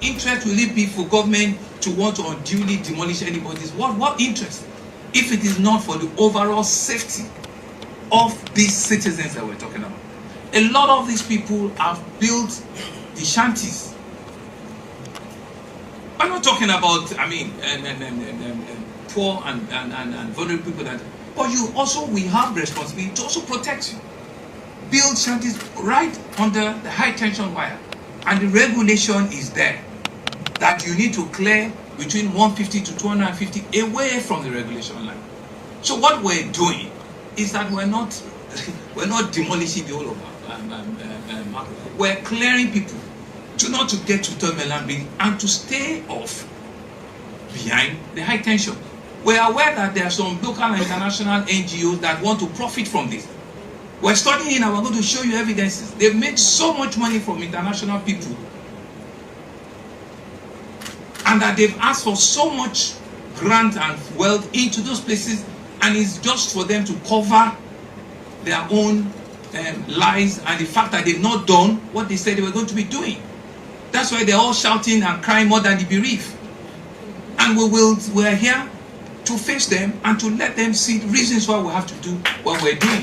interest will it be for government to want to unduly demolish anybody's? What interest? If it is not for the overall safety of these citizens that we're talking about. A lot of these people have built the shanties. I'm not talking about, poor and vulnerable people, but we have responsibility to also protect you. Build shanties right under the high tension wire, and the regulation is there that you need to clear between 150 to 250 away from the regulation line. So what we're doing is that we're not demolishing the whole of Makoko. We're clearing people not to get to Tomelambi and to stay off behind the high tension. We're aware that there are some local and international NGOs that want to profit from this. We're studying and we're going to show you evidences. They've made so much money from international people, and that they've asked for so much grant and wealth into those places, and it's just for them to cover their own lies and the fact that they've not done what they said they were going to be doing. That's why they're all shouting and crying more than the bereaved. And we're here to face them and to let them see the reasons why we have to do what we're doing.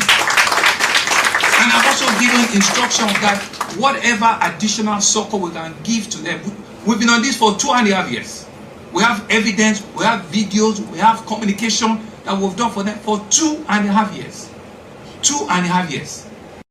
And I've also given instruction that whatever additional support we can give to them. We've been on this for 2.5 years. We have evidence, we have videos, we have communication that we've done for them for 2.5 years. 2.5 years.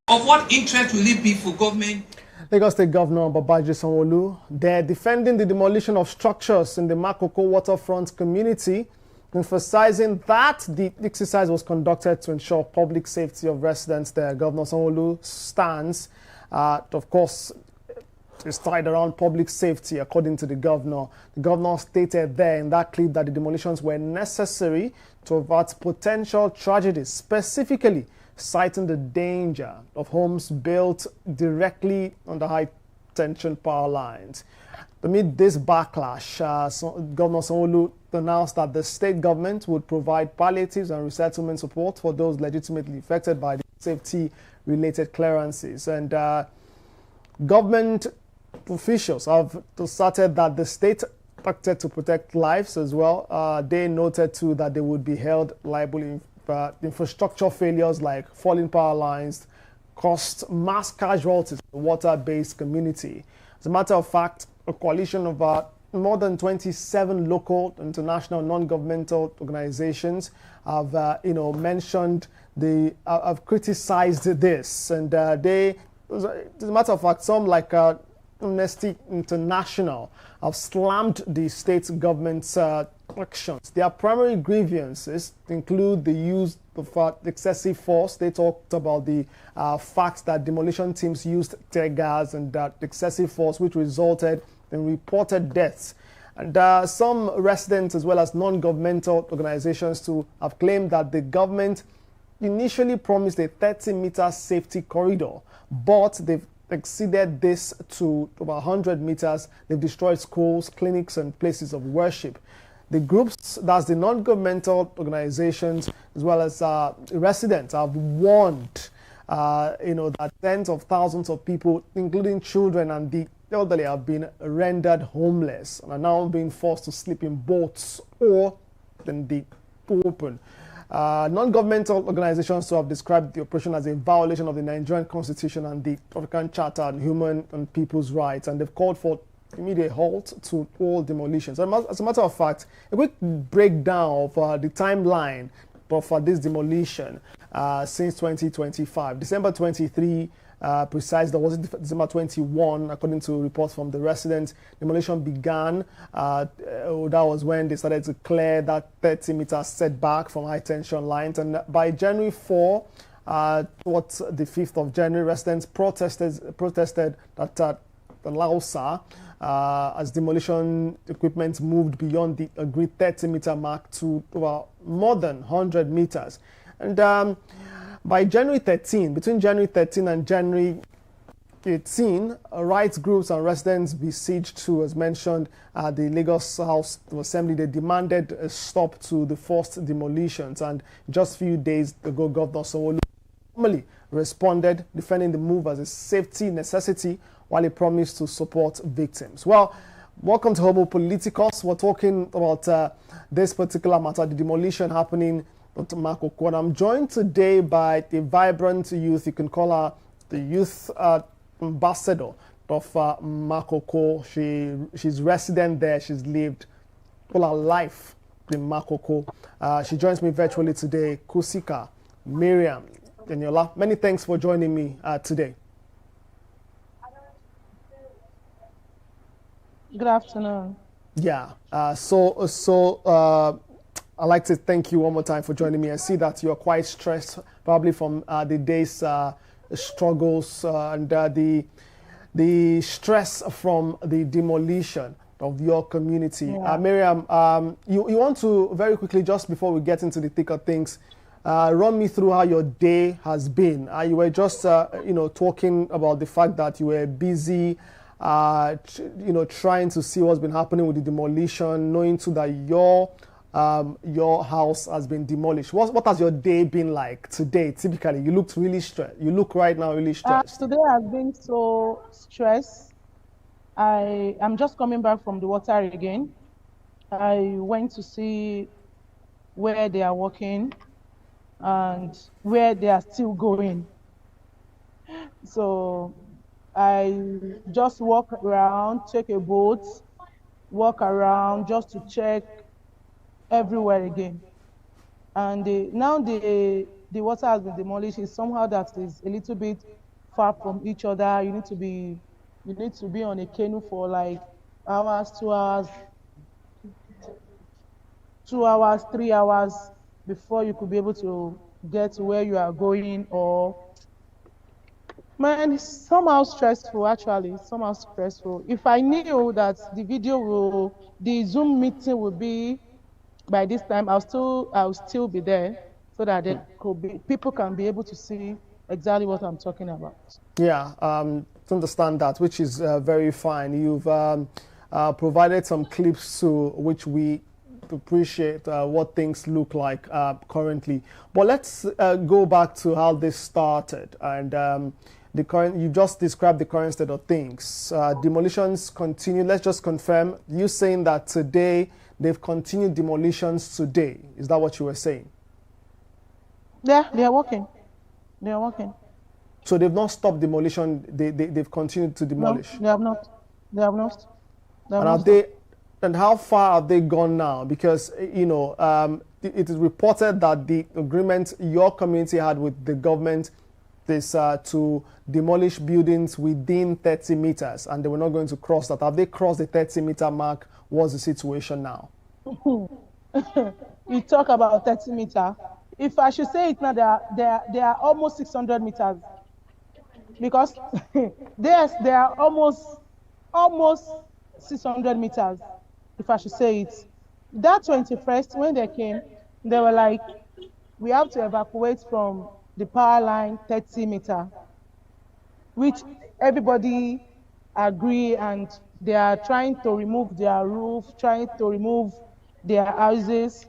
Of what interest will it be for government? Lagos State Governor Babajide Sanwo-Olu, they're defending the demolition of structures in the Makoko Waterfront community, emphasizing that the exercise was conducted to ensure public safety of residents there. Governor Sanwo-Olu stands, of course, is tied around public safety, according to the governor. The governor stated there in that clip that the demolitions were necessary to avert potential tragedies, specifically citing the danger of homes built directly on the high-tension power lines. Amid this backlash, Governor Sanwo-Olu announced that the state government would provide palliatives and resettlement support for those legitimately affected by the safety-related clearances. And government officials have asserted that the state acted to protect lives as well. They noted too that they would be held liable in infrastructure failures like falling power lines caused mass casualties in the water-based community. As a matter of fact, a coalition of more than 27 local, international, non-governmental organizations have, mentioned have criticized this, and as a matter of fact, some like Amnesty International have slammed the state government's actions. Their primary grievances include the use of excessive force. They talked about the fact that demolition teams used tear gas and excessive force, which resulted in reported deaths. And some residents, as well as non-governmental organizations, too, have claimed that the government initially promised a 30-meter safety corridor, but they've exceeded this to about 100 meters. They've destroyed schools, clinics, and places of worship. The groups, that's the non-governmental organizations, as well as residents, have warned, that tens of thousands of people, including children and the elderly, have been rendered homeless and are now being forced to sleep in boats or in the open. Non-governmental organizations have described the operation as a violation of the Nigerian Constitution and the African Charter on Human and People's Rights, and they've called for immediate halt to all demolitions. As a matter of fact, a quick breakdown of the timeline for this demolition since 2025. December 23, precise, there was December 21, according to reports from the residents. Demolition began. That was when they started to clear that 30-meter setback from high-tension lines. And by January 4, towards the 5th of January, residents protested that the Lausa, as demolition equipment moved beyond the agreed 30-meter mark to more than 100 meters. And by January 13, between January 13 and January 18, rights groups and residents besieged to, as mentioned, the Lagos House of Assembly. They demanded a stop to the forced demolitions. And just a few days ago, Governor Sanwo-Olu formally responded, defending the move as a safety necessity, while he promised to support victims. Well, Welcome to Homo Politicus. We're talking about this particular matter, the demolition happening at Makoko. And I'm joined today by the vibrant youth. You can call her the youth ambassador of Makoko. She's resident there. She's lived all her life in Makoko. She joins me virtually today. Kusika, Miriam, Daniela. Many thanks for joining me today. Good afternoon. Yeah. I'd like to thank you one more time for joining me. I see that you're quite stressed, probably from the day's struggles and the stress from the demolition of your community. Yeah. Miriam, you want to very quickly, just before we get into the thick of things, run me through how your day has been. You were just, talking about the fact that you were busy, trying to see what's been happening with the demolition, knowing too that your house has been demolished. What has your day been like today? Typically, you looked really stressed. You look right now really stressed. Today has been so stressed. I'm just coming back from the water again. I went to see where they are working and where they are still going. So I just walk around, take a boat, walk around just to check everywhere again. And now the water has been demolished. It's somehow that is a little bit far from each other. You need to be on a canoe for like hours, 2 hours, 3 hours before you could be able to get to where you are going. Or man, it's somehow stressful, actually, somehow stressful. If I knew that the Zoom meeting will be by this time, I'll still be there so that people can be able to see exactly what I'm talking about. Yeah, to understand that, which is very fine. You've provided some clips to which we appreciate what things look like currently. But let's go back to how this started. And you just described the current state of things. Demolitions continue. Let's just confirm. You saying that today they've continued demolitions today. Is that what you were saying? Yeah, they are working. They are working. So they've not stopped demolition. They've continued to demolish. No, they have not. They have not. And how far have they gone now? Because it is reported that the agreement your community had with the government is to demolish buildings within 30 meters, and they were not going to cross that. Have they crossed the 30-meter mark? What's the situation now? You talk about 30 meters. If I should say it now, they are almost 600 meters. Because they are almost 600 meters, if I should say it. That 21st, when they came, they were like, we have to evacuate from the power line 30 meters, which everybody agree, and they are trying to remove their roof, trying to remove their houses.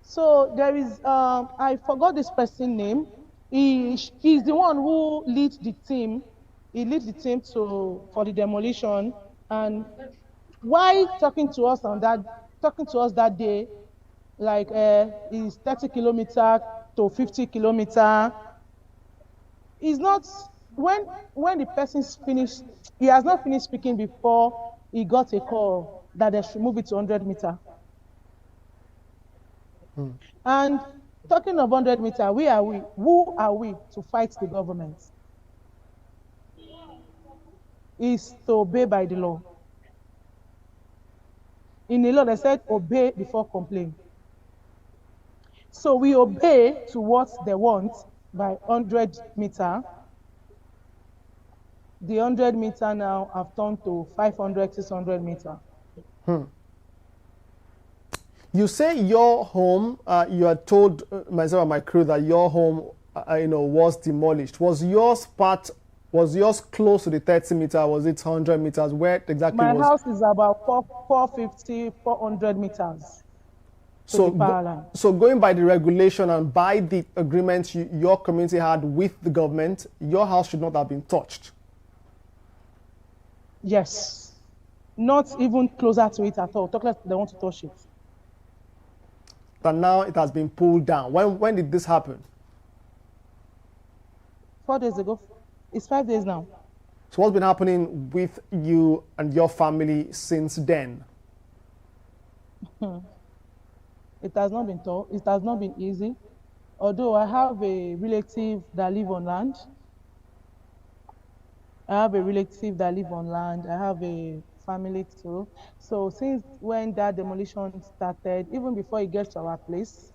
So there is, I forgot this person's name. He's the one who leads the team. He leads the team for the demolition. And while talking to us that day, like it's 30 kilometers to 50 kilometers. It's not, when the person's finished, he has not finished speaking before he got a call that they should move it to 100 meters. And talking of 100 meters, who are we to fight the government? Is to obey by the law. In the law, they said obey before complain. So we obey to what they want by 100 meters. The 100 meters now have turned to 500, 600 meters. You say your home, you had told myself and my crew that your home, was demolished. Was yours close to the 30 meters? Was it 100 meters? Where exactly My house is about 450, 400 meters. So going by the regulation and by the agreement your community had with the government, your house should not have been touched. Yes. not even closer to it at all. Talk like they want to touch it. But now it has been pulled down. When did this happen? 4 days ago. It's 5 days now. So what's been happening with you and your family since then? It has not been tough. It has not been easy. Although I have a relative that live on land. I have a family too. So since when that demolition started, even before it gets to our place,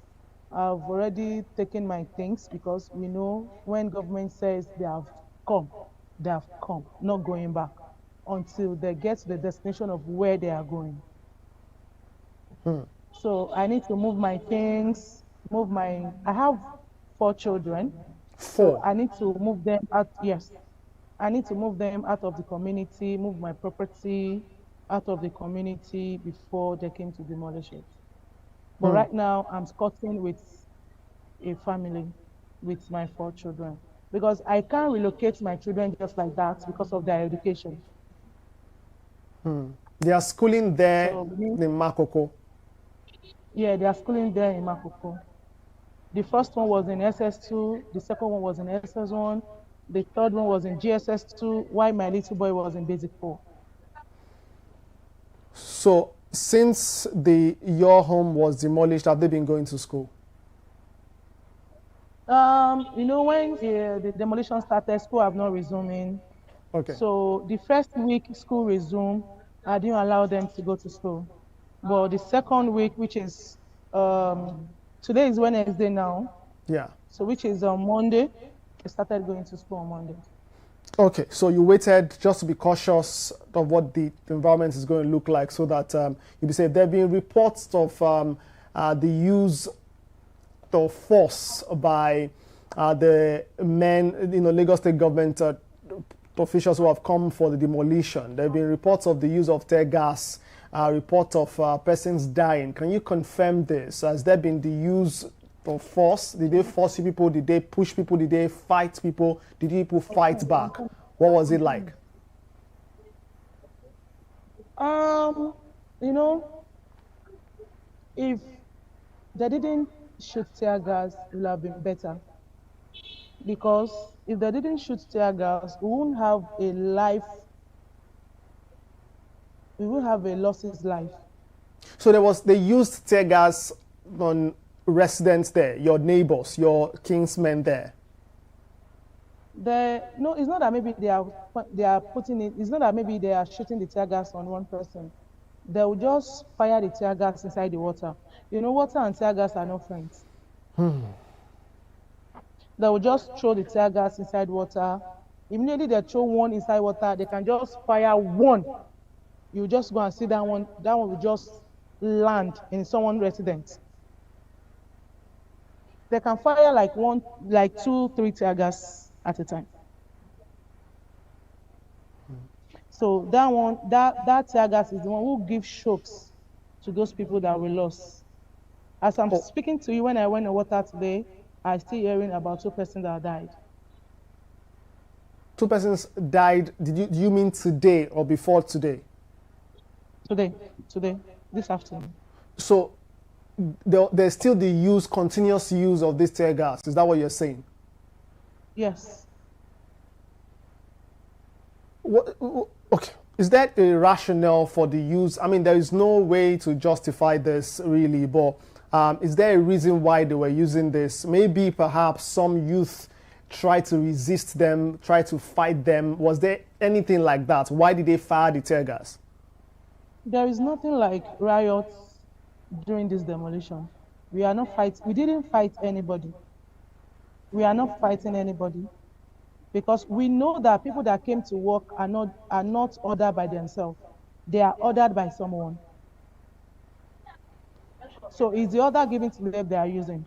I've already taken my things because we know when government says they have come, not going back until they get to the destination of where they are going. So I need to move my things, I have 4 children. 4. So I need to move them out, yes. I need to move them out of the community, move my property out of the community before they came to demolish it. But right now, I'm squatting with a family, with my 4 children. Because I can't relocate my children just like that because of their education. They are schooling there in Makoko. Yeah, they are schooling there in Makoko. The first one was in SS2, the second one was in SS1, the third one was in GSS2, while my little boy was in Basic 4. So since your home was demolished, have they been going to school? You know, when the demolition started, school have not resuming. Okay. So the first week school resumed, I didn't allow them to go to school. But the second week, which is today is Wednesday now. Yeah. So which is on Monday, I started going to school on Monday. Okay, so you waited just to be cautious of what the environment is going to look like, so that you'll be safe. There have been reports of the use of force by the men, Lagos State government officials who have come for the demolition. There have been reports of the use of tear gas, report of persons dying. Can you confirm this? Has there been the use of force? Did they force people? Did they push people? Did they fight people? Did people fight back? What was it like? If they didn't shoot tear gas, it would have been better. Because if they didn't shoot tear gas, we wouldn't have a life. We would have a lossless life. So they used tear gas on residents there, your neighbors, your kinsmen there. No, it's not that maybe they are putting it. It's not that maybe they are shooting the tear gas on one person. They will just fire the tear gas inside the water. Water and tear gas are not friends. They will just throw the tear gas inside water. Immediately they throw one inside water, they can just fire one. You just go and see that one. That one will just land in someone's residence. They can fire like 2, 3 tear gas at a time. So that tear gas is the one who gives shocks to those people that were lost. As I'm speaking to you, when I went in water today, I'm still hearing about 2 persons that died. 2 persons died. Do you mean today or before today? Today, this afternoon. So there's still the continuous use of this tear gas. Is that what you're saying? Yes. Okay. Is that a rationale for the use? I mean, there is no way to justify this really, but is there a reason why they were using this? Maybe perhaps some youth tried to resist them, tried to fight them. Was there anything like that? Why did they fire the tear gas? There is nothing like riots during this demolition. We didn't fight anybody. We are not fighting anybody because we know that people that came to work are not ordered by themselves. They are ordered by someone. So it's the order given to them they are using.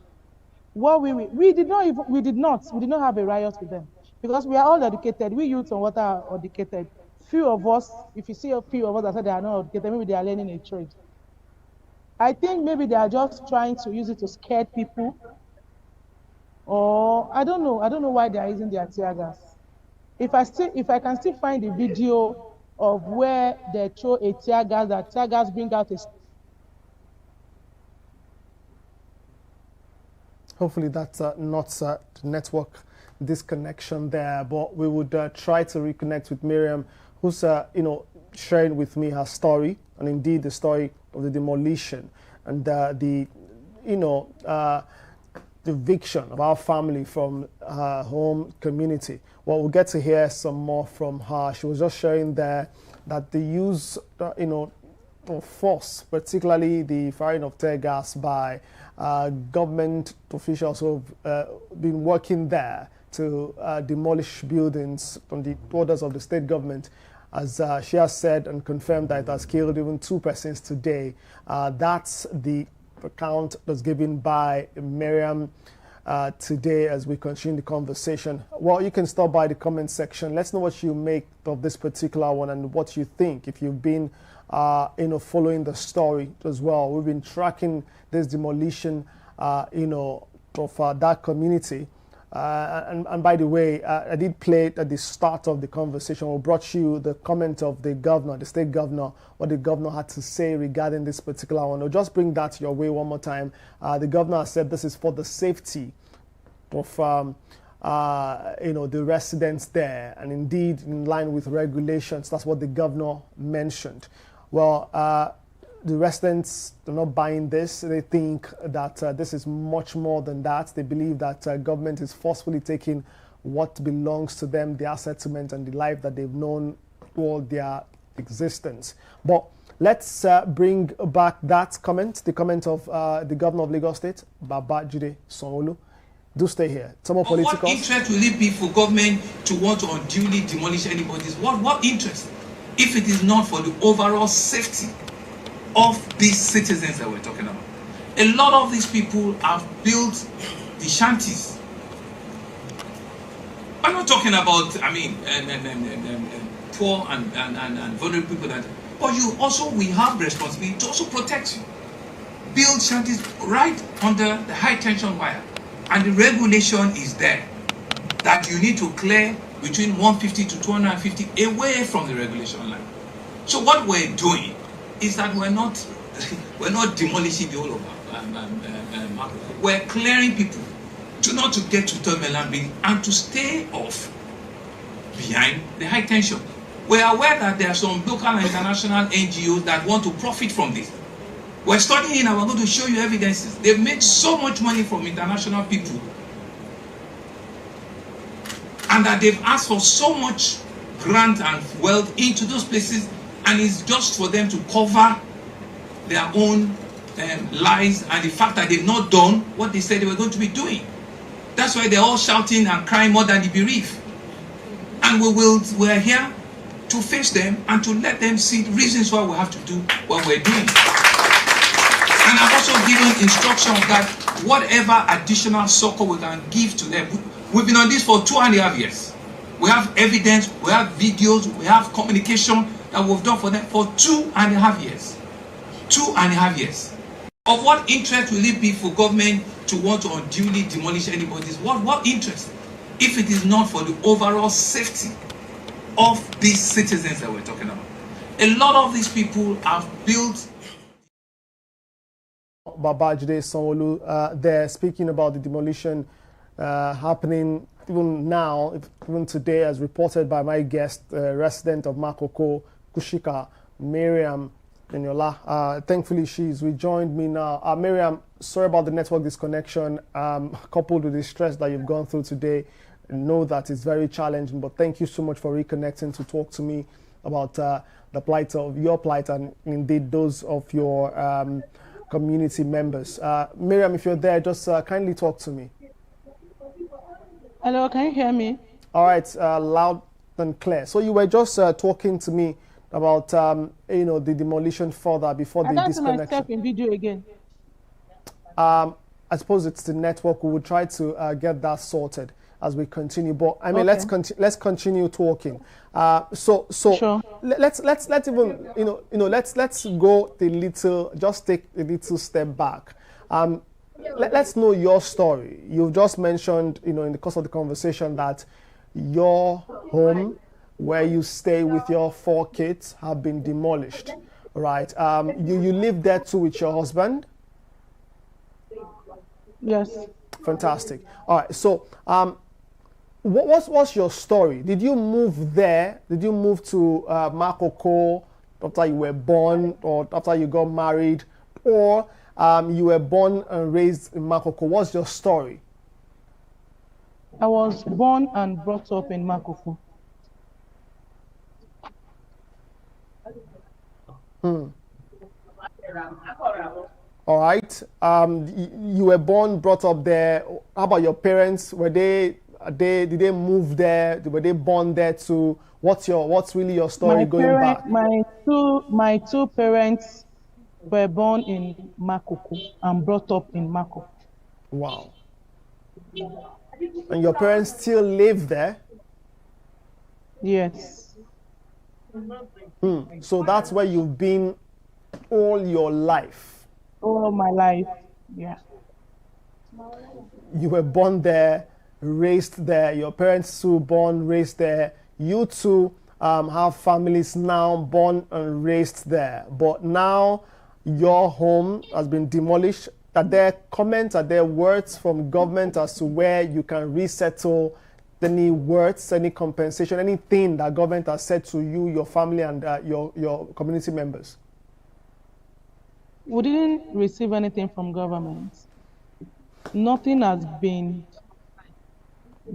What we did not have a riot with them because we are all educated. We youth on water are educated. Few of us, if you see a few of us that say they are not educated, maybe they are learning a trade. I think maybe they are just trying to use it to scare people. Or I don't know why they are using their tear gas. If I can still find the video of where they throw a tear gas, that tear gas bring out a... Hopefully that's not network disconnection there, but we would try to reconnect with Miriam, who's sharing with me her story, and indeed the story of the demolition and the eviction of our family from her home community. Well, we'll get to hear some more from her. She was just sharing there that the use of force, particularly the firing of tear gas by government officials who have been working there to demolish buildings on the orders of the state government, as she has said and confirmed that it has killed even 2 persons today. That's the account that's given by Miriam today as we continue the conversation. Well, you can stop by the comment section. Let's know what you make of this particular one and what you think. If you've been following the story as well. We've been tracking this demolition of that community. And by the way, I did play it at the start of the conversation. We brought you the comment of the governor, the state governor, what the governor had to say regarding this particular one. I'll just bring that your way one more time. The governor said this is for the safety of the residents there, and indeed in line with regulations. That's what the governor mentioned. Well, the residents are not buying this. They think that this is much more than that. They believe that government is forcefully taking what belongs to them, their settlement and the life that they've known all their existence. But let's bring back that comment, the comment of the governor of Lagos State, Babajide Sanwo-Olu. Do stay here. Some more political. What interest will it be for government to want to unduly demolish anybody's? What interest? If it is not for the overall safety of these citizens that we're talking about. A lot of these people have built the shanties. I'm not talking about, poor and vulnerable people that, but we have responsibility to also protect you. Build shanties right under the high tension wire. And the regulation is there that you need to clear between 150 to 250 away from the regulation line. So what we're doing is that we're not demolishing the whole of Makoko. We're clearing people not to get to Tomeland and to stay off behind the high tension. We're aware that there are some local and international NGOs that want to profit from this. We're studying it and we're going to show you evidences. They've made so much money from international people, and that they've asked for so much grant and wealth into those places, and it's just for them to cover their own lies and the fact that they've not done what they said they were going to be doing. That's why they're all shouting and crying more than the bereaved. And we're here to face them and to let them see the reasons why we have to do what we're doing. And I've also given instructions that whatever additional support we can give to them. We've been on this for 2.5 years. We have evidence, we have videos, we have communication that we've done for them for 2.5 years. 2.5 years. Of what interest will it be for government to want to unduly demolish anybody's? What interest? If it is not for the overall safety of these citizens that we're talking about. A lot of these people have built. Babajide Sanwo-Olu there speaking about the demolition happening even now, even today, as reported by my guest, resident of Makoko, Kushika, Miriam Eniola. Thankfully, she's rejoined me now. Miriam, sorry about the network disconnection, coupled with the stress that you've gone through today. I know that it's very challenging, but thank you so much for reconnecting to talk to me about the plight of your plight and indeed those of your community members. Miriam, if you're there, just kindly talk to me. Hello, can you hear me? All right, loud and clear. So you were just talking to me about the demolition further before the disconnection. I myself in video again. I suppose it's the network. We will try to get that sorted as we continue. But I mean, okay. let's continue talking. So sure. let's even let's go just take a little step back. Let's know your story. You've just mentioned, in the course of the conversation that your home where you stay with your 4 kids have been demolished, right? You live there too with your husband? Yes. Fantastic. All right. So, what's your story? Did you move there? Did you move to Makoko after you were born, or after you got married, or you were born and raised in Makoko? What's your story? I was born and brought up in Makoko. All right. You were born, brought up there. How about your parents? Did they move there? Were they born there too? What's really your story going back? My two parents were born in Makoko and brought up in Makoko. Wow. And your parents still live there? Yes. So that's where you've been all your life? All my life, yeah. You were born there, raised there. Your parents too born, raised there. You two have families now, born and raised there. But now your home has been demolished. Are there comments, are there words from government as to where you can resettle? Any words, any compensation, anything that government has said to you, your family, and your community members? We didn't receive anything from government. Nothing has been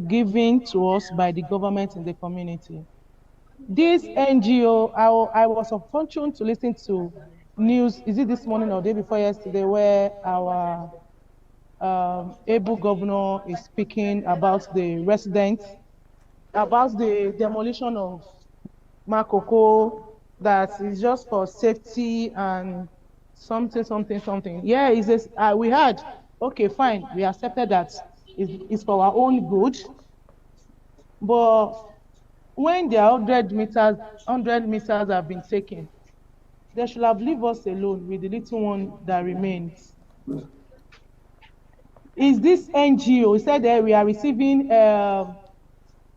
given to us by the government in the community. This NGO, I was fortunate to listen to news, is it this morning or day before yesterday, where our able governor is speaking about the residents, about the demolition of Makoko, that is just for safety and something. Yeah, we heard, okay, fine, we accepted that it's for our own good. But when there are 100 meters have been taken, they should have left us alone with the little one that remains. Is this NGO said that we are receiving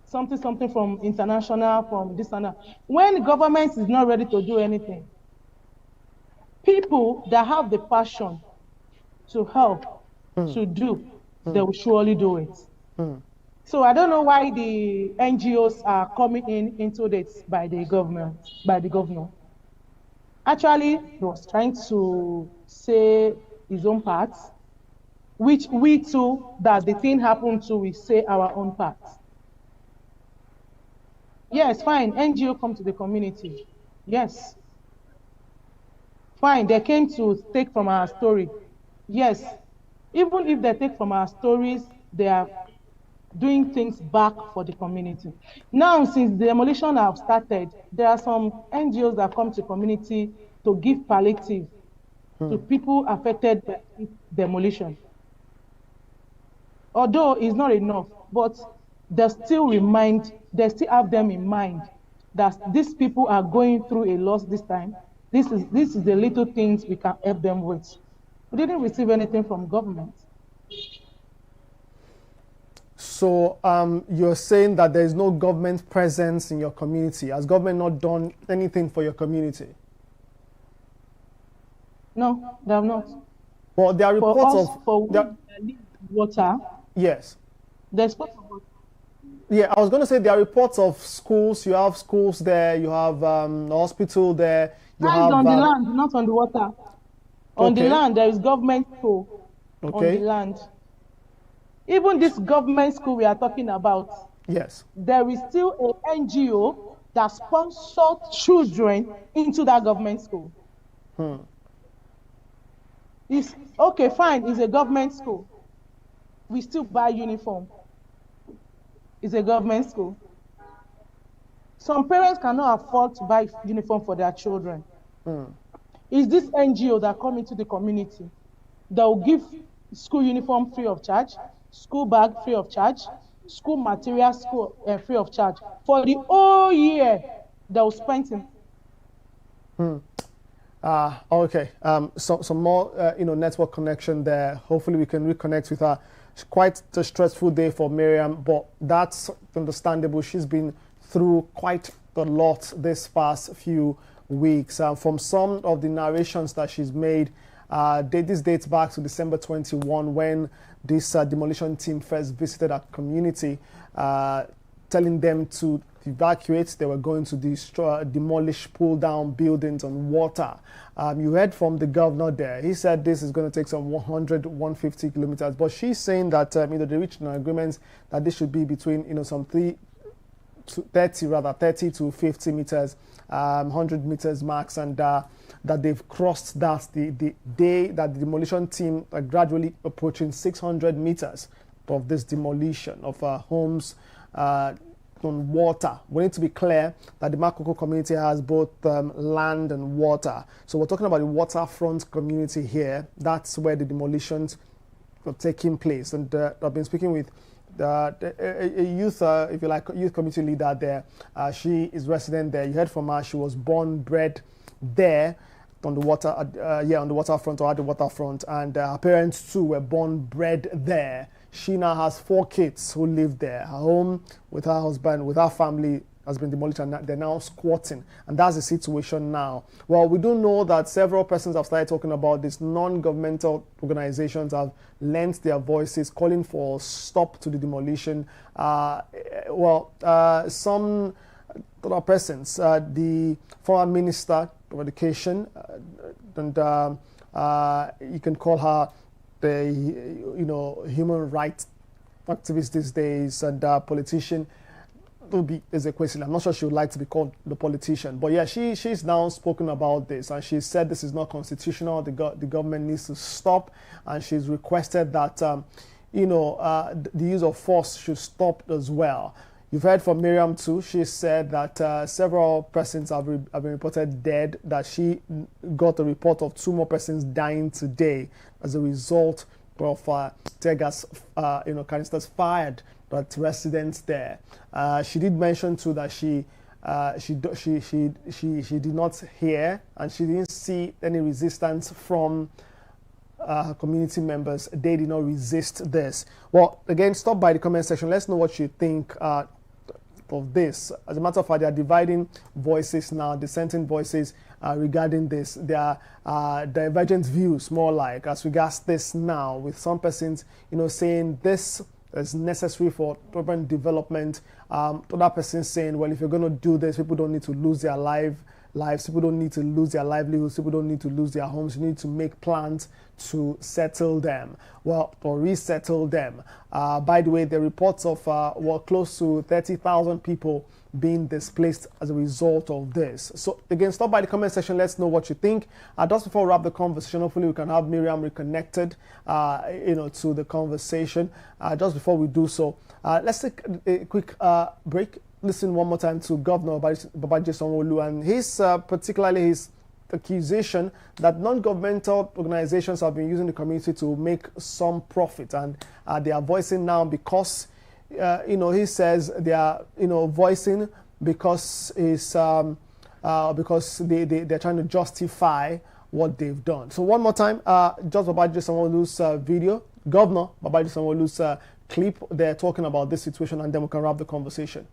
something from international, from this and that? When the government is not ready to do anything, people that have the passion to help, to do, they will surely do it. So I don't know why the NGOs are coming into this by the government, by the governor. Actually, he was trying to say his own part, which we too, that the thing happened to, we say our own part. Yes, fine, NGO come to the community. Yes. Fine, they came to take from our story. Yes. Even if they take from our stories, they are doing things back for the community. Now, since the demolition have started, there are some NGOs that come to community to give palliative to people affected by demolition. Although it's not enough, but they still have them in mind that these people are going through a loss this time. This is the little things we can help them with. We didn't receive anything from government. So you're saying that there is no government presence in your community. Has government not done anything for your community? No, they have not. Well, there are reports for water. Yes. There's water. Yeah, I was going to say there are reports of schools. You have schools there. You have a hospital there. You have on the land, not on the water. On the land, there is government school. Okay. On the land. Even this government school we are talking about, yes, there is still an NGO that sponsors children into that government school. It's okay, fine, it's a government school. We still buy uniform. It's a government school. Some parents cannot afford to buy uniform for their children. It's this NGO that come into the community that will give school uniform free of charge, school bag free of charge, school material free of charge for the whole year they will spend in. Okay. Some more network connection there. Hopefully we can reconnect with her. It's quite a stressful day for Miriam, but that's understandable. She's been through quite a lot this past few weeks. From some of the narrations that she's made, this dates back to December 21 when this demolition team first visited our community, telling them to evacuate. They were going to demolish, pull down buildings and water. You heard from the governor there. He said this is going to take some 100, 150 kilometers. But she's saying that they reached an agreement that this should be between some 30 to 50 meters, 100 meters max, and that they've crossed that the day that the demolition team are gradually approaching 600 meters of this demolition of homes on water. We need to be clear that the Makoko community has both land and water. So we're talking about the waterfront community here. That's where the demolitions are taking place. And I've been speaking with a youth, if you like, youth community leader there. She is resident there. You heard from her. She was born, bred there on the water, on the waterfront or at the waterfront, and her parents too were born, bred there. She now has 4 kids who live there. Her home with her husband, with her family, has been demolished, and they're now squatting. And that's the situation now. Well, we do know that several persons have started talking about this. Non-governmental organizations have lent their voices, calling for a stop to the demolition. Some other persons, the former Minister of Education, and you can call her the human rights activist these days, and politician. Is a question. I'm not sure she would like to be called the politician, but yeah, she's now spoken about this, and she said this is not constitutional. The government needs to stop, and she's requested that the use of force should stop as well. You've heard from Miriam too. She said that several persons have been reported dead, that she got a report of 2 more persons dying today as a result of tear gas canisters fired at residents there. She did mention too that she did not hear and she didn't see any resistance from her community members. They did not resist this. Well, again, stop by the comment section. Let's know what you think of this. As a matter of fact, there are dividing voices now, dissenting voices regarding this. There are divergent views, more like, as regards this now, with some persons, saying this is necessary for urban development. Other persons saying, well, if you're going to do this, people don't need to lose their lives, people don't need to lose their livelihoods, people don't need to lose their homes. You need to make plans to settle them, or resettle them. By the way, the reports of close to 30,000 people being displaced as a result of this. So again, stop by the comment section. Let's know what you think. Just before we wrap the conversation, hopefully we can have Miriam reconnected, to the conversation. Just before we do so, let's take a quick break. Listen one more time to Governor Babajide Sanwo-Olu and particularly his accusation that non-governmental organizations have been using the community to make some profit, and they are voicing now because he says they are voicing because they're trying to justify what they've done. So one more time, just Babajide Sanwo-Olu's video, Governor Babajide Sanwo-Olu's clip. They're talking about this situation, and then we can wrap the conversation.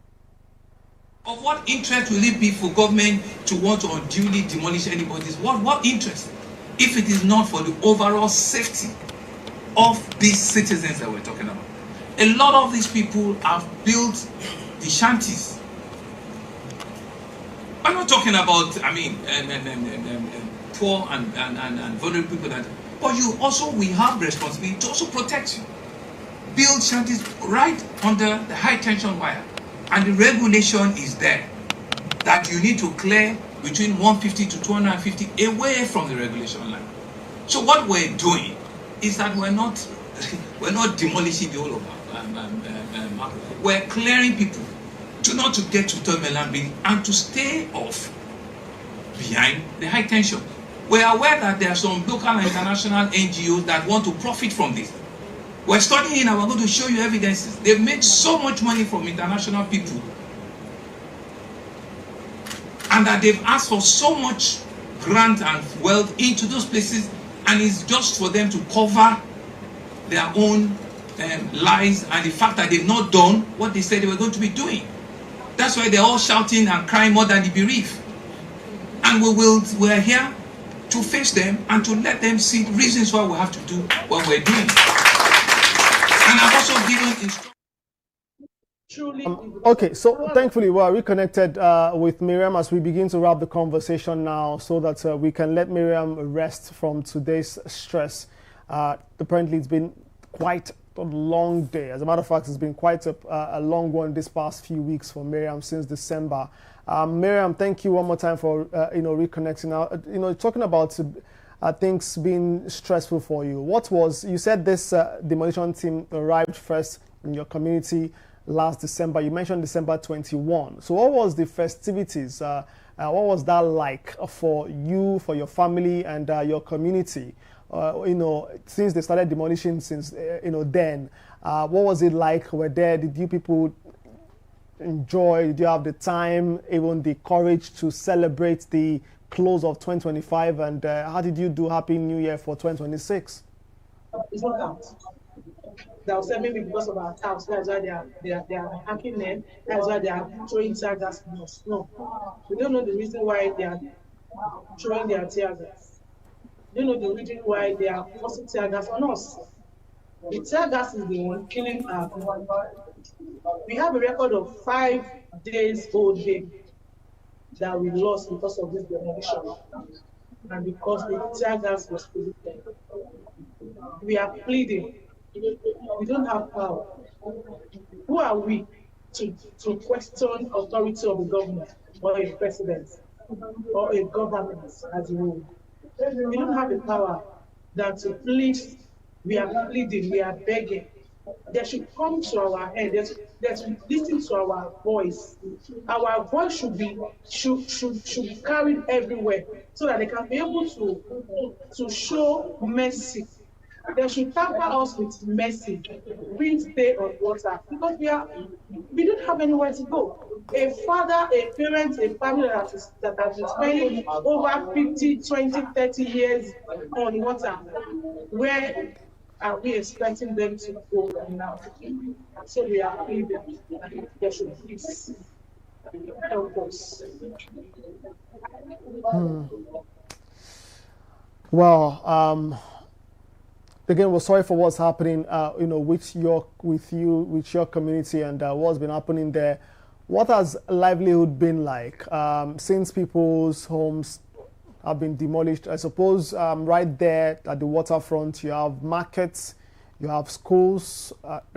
Of what interest will it be for government to want to unduly demolish anybody's? What interest, if it is not for the overall safety of these citizens that we're talking about? A lot of these people have built the shanties. I'm not talking about, poor and vulnerable people, but we have responsibility to also protect you. Build shanties right under the high tension wire. And the regulation is there that you need to clear between 150 to 250 away from the regulation line. So what we're doing is that we're not demolishing the whole of market. We're clearing people not to get to Tomelambi and to stay off behind the high tension. We're aware that there are some local and international NGOs that want to profit from this. We're studying and we're going to show you evidences. They've made so much money from international people, and that they've asked for so much grant and wealth into those places, and it's just for them to cover their own lies and the fact that they've not done what they said they were going to be doing. That's why they're all shouting and crying more than the bereaved. And we're here to face them and to let them see reasons why we have to do what we're doing. And I've also given instructions. Okay, so thankfully we are reconnected with Miriam as we begin to wrap the conversation now, so that we can let Miriam rest from today's stress. Apparently it's been quite a long day. As a matter of fact, it's been quite a long one this past few weeks for Miriam since December. Miriam, thank you one more time for reconnecting. Now, talking about things being stressful for you. You said this demolition team arrived first in your community last December. You mentioned December 21. So what was the festivities? What was that like for you, for your family, and your community? Since they started demolition, since then, what was it like? Did you people enjoy? Did you have the time, even the courage to celebrate the close of 2025? And how did you do Happy New Year for 2026? It's not that. They'll say maybe because of our house, that's why they are hacking them, that's why they are throwing tear gas on us. No. We don't know the reason why they are throwing their tear gas. We don't know the reason why they are forcing tear gas on us. The tear gas is the one killing our people. We have a record of 5 days old baby that we lost because of this demolition and because the tear gas was polluted. We are pleading. We don't have power. Who are we to question authority of the government or a president or a government as a whole? We don't have the power than to plead. We are pleading, we are begging. They should come to our head. They should listen to our voice. Our voice should be carried everywhere so that they can be able to show mercy. They should tamper us with mercy, bring stay on water, because we don't have anywhere to go. A father, a parent, a family that has been spending over 50, 20, 30 years on water, where are we expecting them to go now? So we are pleading. They should please help us. Well, again, we're sorry for what's happening, with your community and what's been happening there. What has livelihood been like since people's homes have been demolished? I suppose right there at the waterfront, you have markets, you have schools,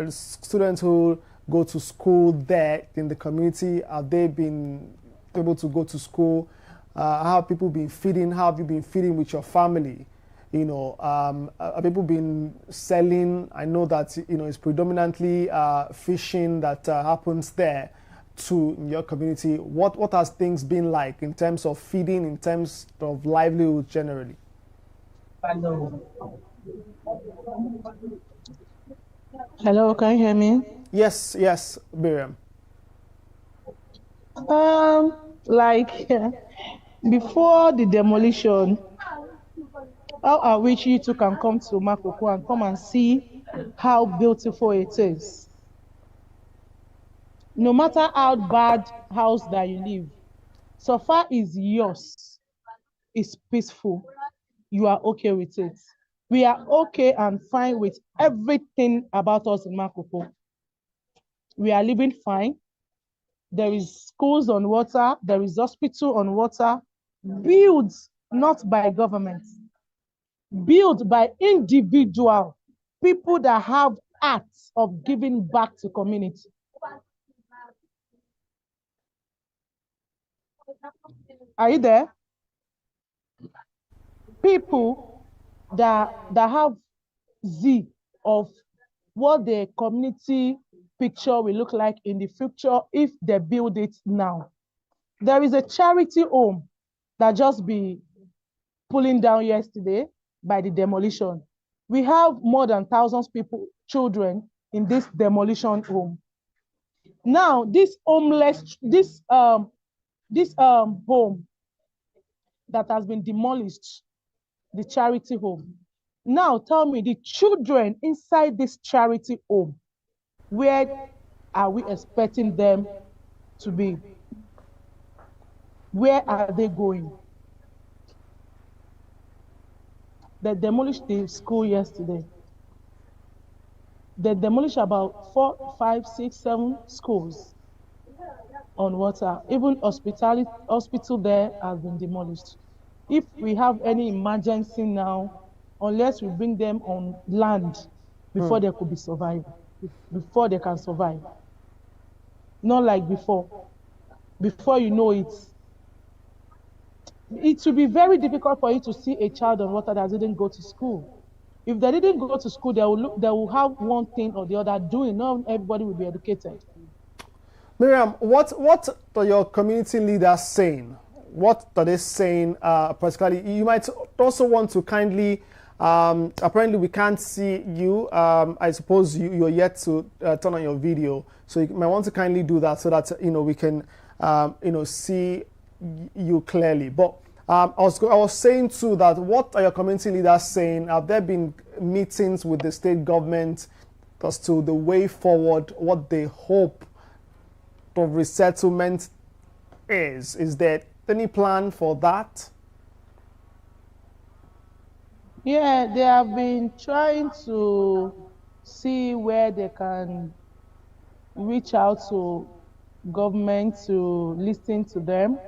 students who go to school there in the community. Have they been able to go to school? How have people been feeding? How have you been feeding with your family? Have people been selling? I know that, it's predominantly fishing that happens there to your community. What has things been like in terms of feeding, in terms of livelihood generally? Hello, can you hear me? Yes, Miriam. Before the demolition, how I wish you two can come to Makoko and come and see how beautiful it is. No matter how bad house that you live, so far is yours, it's peaceful, you are okay with it. We are okay and fine with everything about us in Makoko. We are living fine. There is schools on water, there is hospital on water, built not by government, built by individual people that have acts of giving back to community. Are you there? People that have Z of what the community picture will look like in the future if they build it now. There is a charity home that just be pulling down yesterday by the demolition. We have more than thousands people, children in this demolition home. Now, this homeless, this home that has been demolished, the charity home. Now tell me, the children inside this charity home, where are we expecting them to be. Where are they going? They demolished the school yesterday. They demolished about 4, 5, 6, 7 schools on water. Even hospital there has been demolished. If we have any emergency now, unless we bring them on land before they could be survived, before they can survive. Not like before. Before you know it, it will be very difficult for you to see a child on water that didn't go to school. If they didn't go to school, they will have one thing or the other doing. Not everybody will be educated. Miriam, what are your community leaders saying? What are they saying particularly? You might also want to kindly, apparently we can't see you. I suppose you're yet to turn on your video. So you might want to kindly do that so that, we can, see you clearly. But I was saying too that what are your community leaders saying? Have there been meetings with the state government as to the way forward, what they hope of resettlement is? Is there any plan for that? Yeah, they have been trying to see where they can reach out to government to listen to them.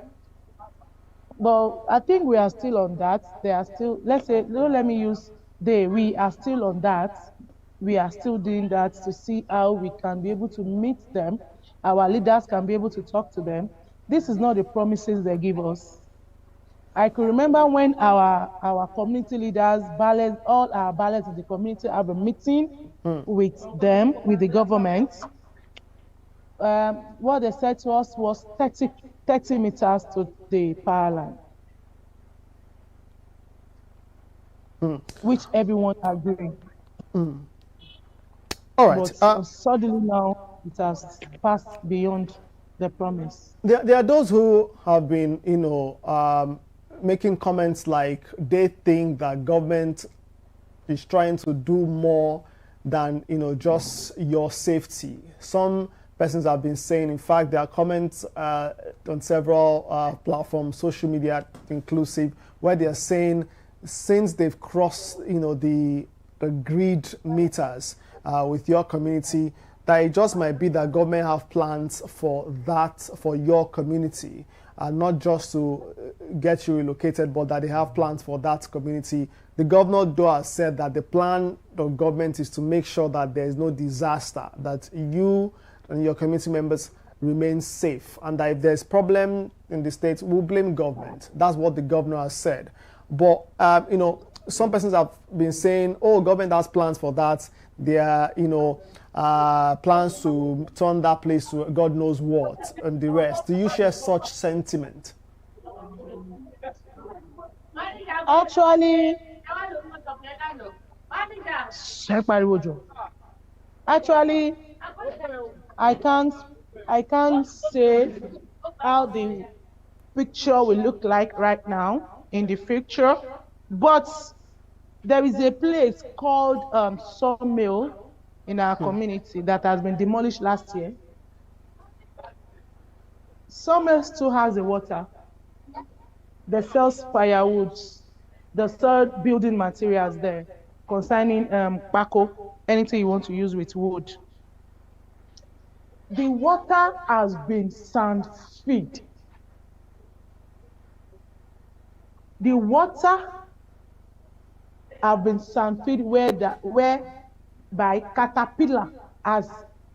But I think we are still on that. They are still, let me use they, we are still on that. We are still doing that to see how we can be able to meet them. Our leaders can be able to talk to them. This is not the promises they give us. I can remember when our community leaders, all our ballots in the community have a meeting with them, with the government. What they said to us was 30 meters to the power line, which everyone agreed. All right. But suddenly now it has passed beyond the promise. There are those who have been, making comments like they think that government is trying to do more than, just your safety. Some persons have been saying, in fact, there are comments on several platforms, social media inclusive, where they are saying since they've crossed, the grid meters with your community, that it just might be that government have plans for that, for your community, not just to get you relocated, but that they have plans for that community. The governor, though, has said that the plan of government is to make sure that there is no disaster, that you and your community members remain safe, and that if there's problem in the state, we'll blame government. That's what the governor has said. But, some persons have been saying, oh, government has plans for that. There are, plans to turn that place to God knows what and the rest. Do you share such sentiment? Actually, I can't say how the picture will look like right now in the future, but there is a place called Sawmill in our community that has been demolished last year. Sawmill still has the water. They sell firewood. They sell building materials there concerning Makoko, anything you want to use with wood. The water has been sand-fed. The water have been sand-fed where by caterpillar, as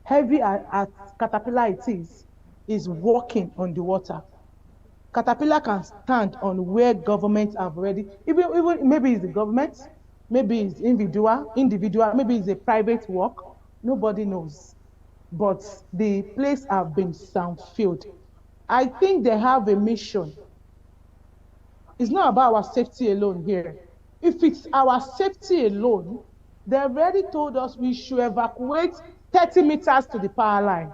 heavy as caterpillar it is walking on the water. Caterpillar can stand on where governments have already, even maybe it's the government, maybe it's individual, maybe it's a private work, nobody knows. But the place have been sand-filled. I think they have a mission. It's not about our safety alone here. If it's our safety alone, they already told us we should evacuate 30 meters to the power line,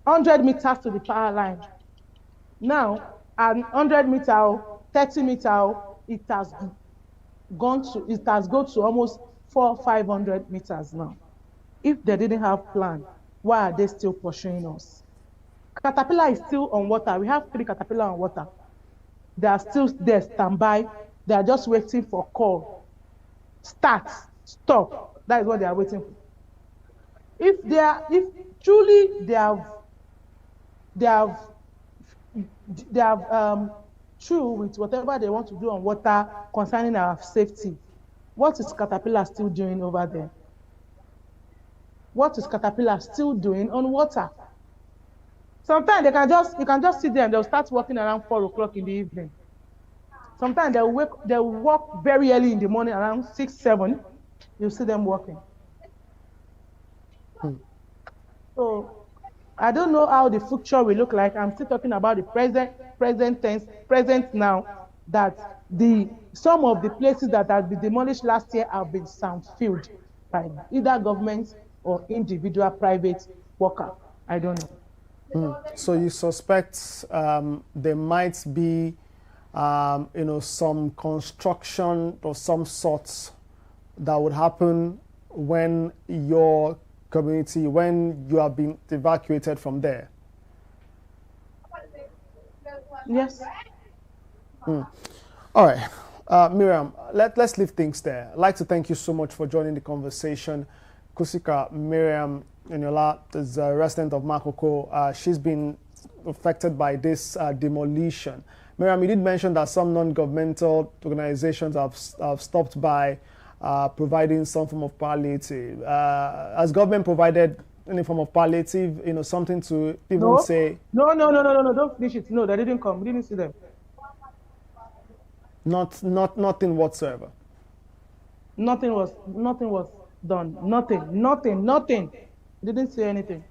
100 meters to the power line. Now, at 100 meters, 30 meters, it has gone to almost 400-500 meters now. If they didn't have plan, why are they still pursuing us? Caterpillar is still on water. We have 3 Caterpillar on water. They are still there, standby. They are just waiting for call. Start, stop. That is what they are waiting for. If truly they have true with whatever they want to do on water concerning our safety, what is Caterpillar still doing over there? What is Caterpillar still doing on water? Sometimes you can just sit there and they'll start working around 4 o'clock in the evening. Sometimes they'll work very early in the morning, around 6, 7. You see them working. So I don't know how the future will look like. I'm still talking about the present tense, present now, that some of the places that have been demolished last year have been sound-filled by either government or individual private worker. I don't know. So you suspect there might be, some construction of some sorts that would happen when your community, when you have been evacuated from there? Yes. All right. Miriam, let's leave things there. I'd like to thank you so much for joining the conversation. Kusika Miriam Eniola is a resident of Makoko. She's been affected by this demolition. Miriam, you did mention that some non-governmental organizations have stopped by providing some form of palliative. Has government provided any form of palliative, something to even say? No, don't finish it. No, they didn't come. We didn't see them. Nothing whatsoever. Nothing was done. Nothing. Didn't say anything.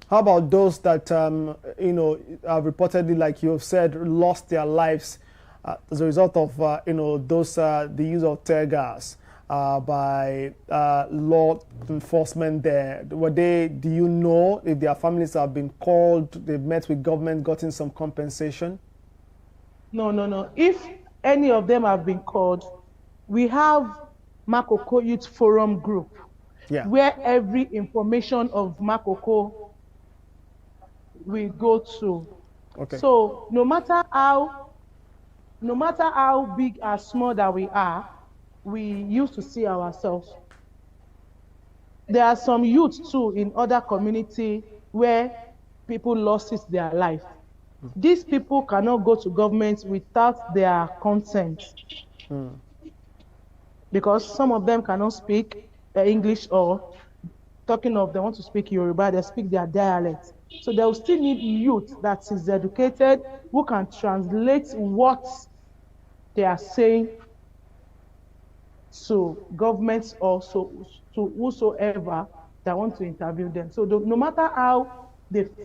How about those that, have reportedly, like you have said, lost their lives as a result of, the use of tear gas by law enforcement there? Do you know if their families have been called, they've met with government, gotten some compensation? No. If any of them have been called, we have Makoko Youth Forum group, where every information of Makoko we go to. Okay. So no matter how big or small that we are, we used to see ourselves. There are some youth too in other community where people lost their life. These people cannot go to government without their consent. Because some of them cannot speak English, or talking of they want to speak Yoruba, they speak their dialect. So they will still need youth that is educated, who can translate what they are saying to governments or to whosoever that want to interview them. So no matter how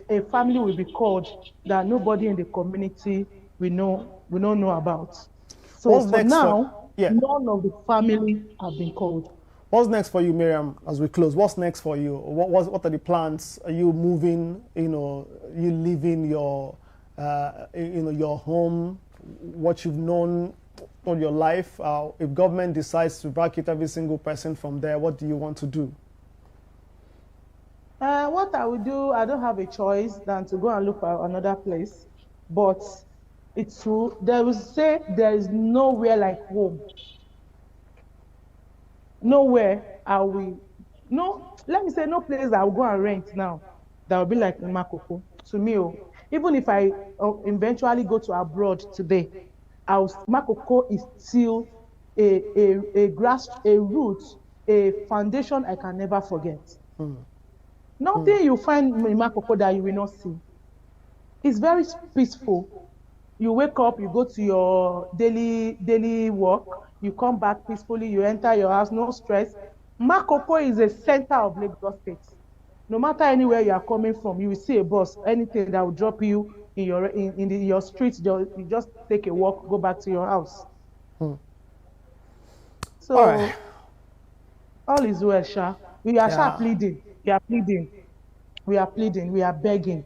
a family will be called, that nobody in the community we don't know about. So for now, none of the family have been called. What's next for you, Miriam, as we close? What's next for you? What are the plans? Are you moving, you leaving your, your home, what you've known all your life? If government decides to evacuate every single person from there, what do you want to do? What I will do, I don't have a choice than to go and look for another place. But it's true, they will say there is nowhere like home. Nowhere are we, let me say no place that I will go and rent now that will be like in Makoko. To me, even if I eventually go to abroad today, Makoko is still a root, a foundation I can never forget. Nothing you find in Makoko that you will not see. It's very peaceful. You wake up, you go to your daily work, you come back peacefully, you enter your house, no stress. Makoko is a center of Lagos State. No matter anywhere you are coming from, you will see a bus, anything that will drop you in your streets, you just take a walk, go back to your house. So, all is well, Sha. We are pleading. We are begging.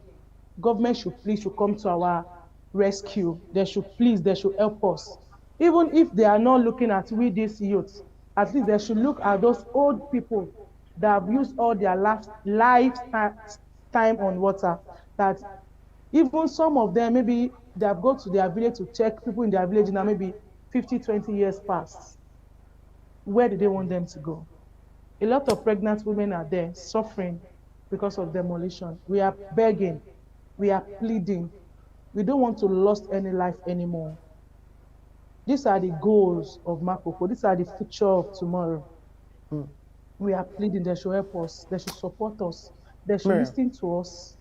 Government should come to our rescue. They should help us. Even if they are not looking at we these youths, at least they should look at those old people that have used all their time on water that even some of them, maybe they have gone to their village to check people in their village now, maybe 50, 20 years past. Where do they want them to go? A lot of pregnant women are there suffering because of demolition. We are begging, we are pleading. We don't want to lose any life anymore. These are the goals of Makoko. These are the future of tomorrow. We are pleading, they should help us, they should support us, they should listen to us.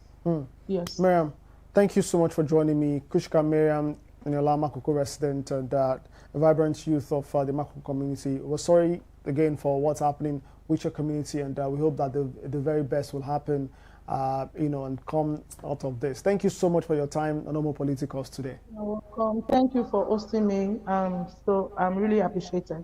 Yes. Miriam, thank you so much for joining me. Kushka Miriam, Eniola Makoko resident and a vibrant youth of the Makoko community. We're sorry again for what's happening with your community, and we hope that the very best will happen, and come out of this. Thank you so much for your time on Homo Politicals today. You're welcome. Thank you for hosting me. So I'm really appreciated.